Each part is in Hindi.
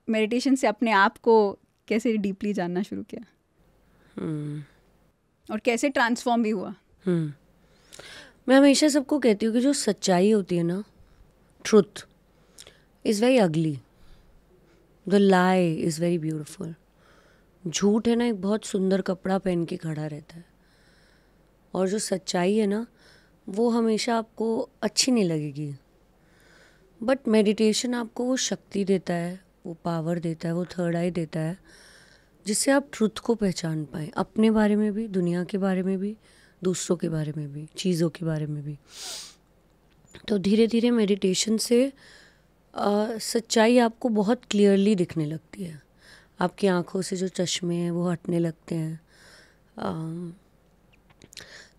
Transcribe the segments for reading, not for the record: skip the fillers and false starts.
मेडिटेशन से अपने आप को कैसे डीपली जानना शुरू किया और कैसे ट्रांसफॉर्म भी हुआ? मैं हमेशा सबको कहती हूँ कि जो सच्चाई होती है ना, truth is very ugly, the lie is very beautiful. झूठ है ना, एक बहुत सुंदर कपड़ा पहन के खड़ा रहता है, और जो सच्चाई है ना, वो हमेशा आपको अच्छी नहीं लगेगी। बट मेडिटेशन आपको वो शक्ति देता है, वो पावर देता है, वो थर्ड आई देता है, जिससे आप ट्रुथ को पहचान पाएँ, अपने बारे में भी, दुनिया के बारे में भी, दूसरों के बारे में भी, चीज़ों के बारे में भी। तो धीरे धीरे मेडिटेशन से सच्चाई आपको बहुत क्लियरली दिखने लगती है। आपकी आँखों से जो चश्मे हैं वो हटने लगते हैं।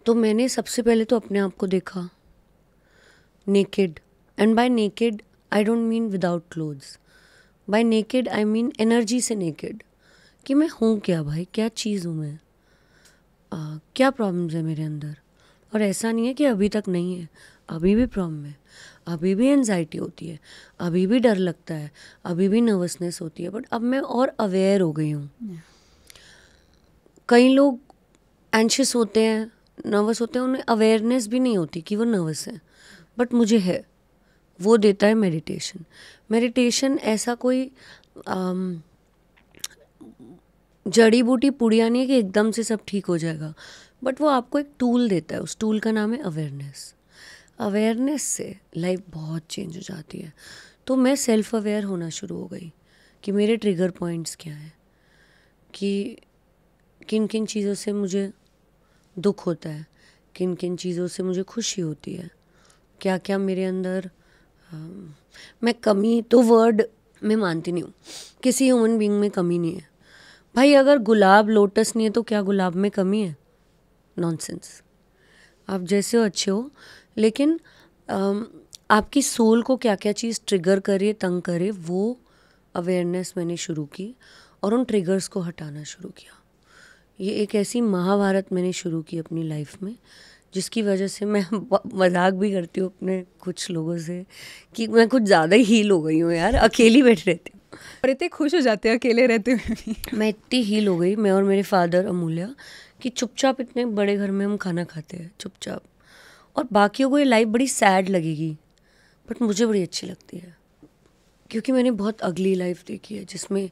तो मैंने सबसे पहले तो अपने आप को देखा naked, and bye naked I don't mean without clothes, bye naked I mean energy से नेकेड, कि मैं हूँ क्या भाई, क्या चीज़ हूँ मैं, क्या प्रॉब्लम्स है मेरे अंदर। और ऐसा नहीं है कि अभी तक नहीं है, अभी भी प्रॉब्लम है, अभी भी एंजाइटी होती है, अभी भी डर लगता है, अभी भी नर्वसनेस होती है, बट अब मैं और अवेयर हो गई हूँ। कई लोग एंशियस होते हैं, नर्वस होते हैं, उन्हें अवेयरनेस भी नहीं होती कि वो नर्वस हैं, बट मुझे है। वो देता है मेडिटेशन। मेडिटेशन ऐसा कोई जड़ी बूटी पुड़िया नहीं है कि एकदम से सब ठीक हो जाएगा, बट वो आपको एक टूल देता है। उस टूल का नाम है अवेयरनेस। अवेयरनेस से लाइफ बहुत चेंज हो जाती है। तो मैं सेल्फ अवेयर होना शुरू हो गई कि मेरे ट्रिगर पॉइंट्स क्या हैं, कि किन किन चीज़ों से मुझे दुख होता है, किन किन चीज़ों से मुझे खुशी होती है, क्या क्या मेरे अंदर मैं कमी तो वर्ड में मानती नहीं हूँ, किसी ह्यूमन बीइंग में कमी नहीं है भाई। अगर गुलाब लोटस नहीं है तो क्या गुलाब में कमी है? नॉनसेंस। आप जैसे हो अच्छे हो, लेकिन आपकी सोल को क्या क्या चीज़ ट्रिगर करे, तंग करे, वो अवेयरनेस मैंने शुरू की और उन ट्रिगर्स को हटाना शुरू किया। ये एक ऐसी महाभारत मैंने शुरू की अपनी लाइफ में, जिसकी वजह से मैं मजाक भी करती हूँ अपने कुछ लोगों से कि मैं कुछ ज़्यादा ही हील हो गई हूँ यार, अकेली बैठ रहती हूँ। और इतने खुश हो जाते हैं अकेले रहते हुए भी। मैं इतनी हील हो गई, मैं और मेरे फादर अमूल्या, कि चुपचाप इतने बड़े घर में हम खाना खाते हैं चुपचाप, और बाकियों को ये लाइफ बड़ी सैड लगेगी, बट मुझे बड़ी अच्छी लगती है, क्योंकि मैंने बहुत अगली लाइफ देखी है जिसमें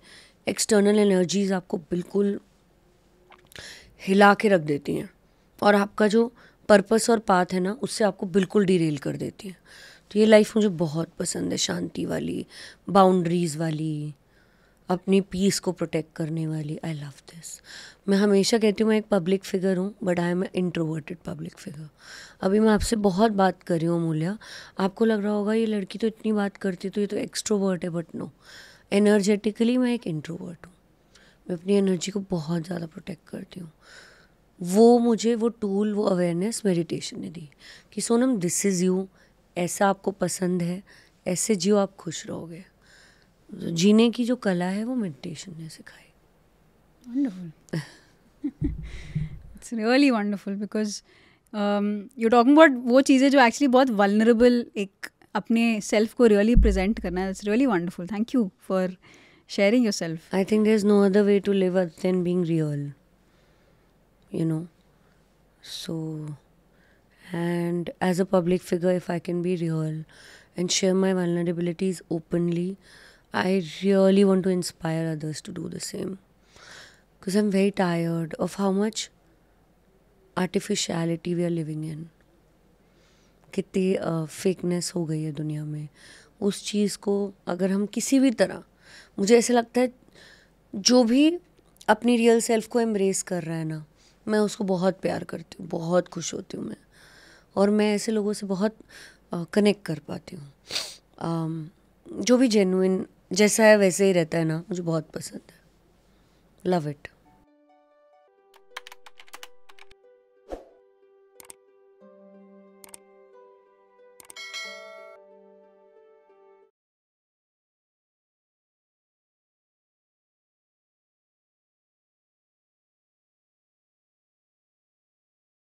एक्सटर्नल एनर्जीज आपको बिल्कुल हिला के रख देती हैं, और आपका जो पर्पस और पाथ है ना, उससे आपको बिल्कुल डिरेल कर देती हैं। तो ये लाइफ मुझे बहुत पसंद है, शांति वाली, बाउंड्रीज वाली, अपनी पीस को प्रोटेक्ट करने वाली। I love this. मैं हमेशा कहती हूँ मैं एक पब्लिक फिगर हूँ, but I am introverted public figure. अभी मैं आपसे बहुत बात कर रही हूँ मूल्या, आपको लग रहा होगा ये लड़की तो इतनी बात करती है तो ये तो एक्सट्रोवर्ट है, बट नो, एनर्जेटिकली मैं एक इंट्रोवर्ट हूँ। मैं अपनी एनर्जी को बहुत ज़्यादा प्रोटेक्ट करती हूँ। वो मुझे वो टूल, वो अवेयरनेस मेडिटेशन ने दी कि सोनम, दिस इज़ यू, ऐसा आपको पसंद है, ऐसे जियो, आप खुश रहोगे। जीने की जो कला है वो मेडिटेशन ने सिखाई। Wonderful. It's really wonderful because you're talking about वो चीज़ें जो एक्चुअली बहुत वल्नरेबल एक अपने सेल्फ को रियली प्रेजेंट करना है. It's really wonderful. Thank you for sharing yourself. I think there's no other way to live other than being real, you know. So, and as a public figure, if I can be real and share my vulnerabilities openly, I really want to inspire others to do the same. Because I'm very tired of how much artificiality we are living in. कितनी फेकनेस हो गई है दुनिया में. उस चीज़ को अगर हम किसी भी तरह, मुझे ऐसा लगता है जो भी अपनी रियल सेल्फ को एम्ब्रेस कर रहा है ना, मैं उसको बहुत प्यार करती हूँ, बहुत खुश होती हूँ मैं, और मैं ऐसे लोगों से बहुत कनेक्ट कर पाती हूँ. जो भी जेन्युइन जैसा है वैसे ही रहता है ना, मुझे बहुत पसंद है. Love it.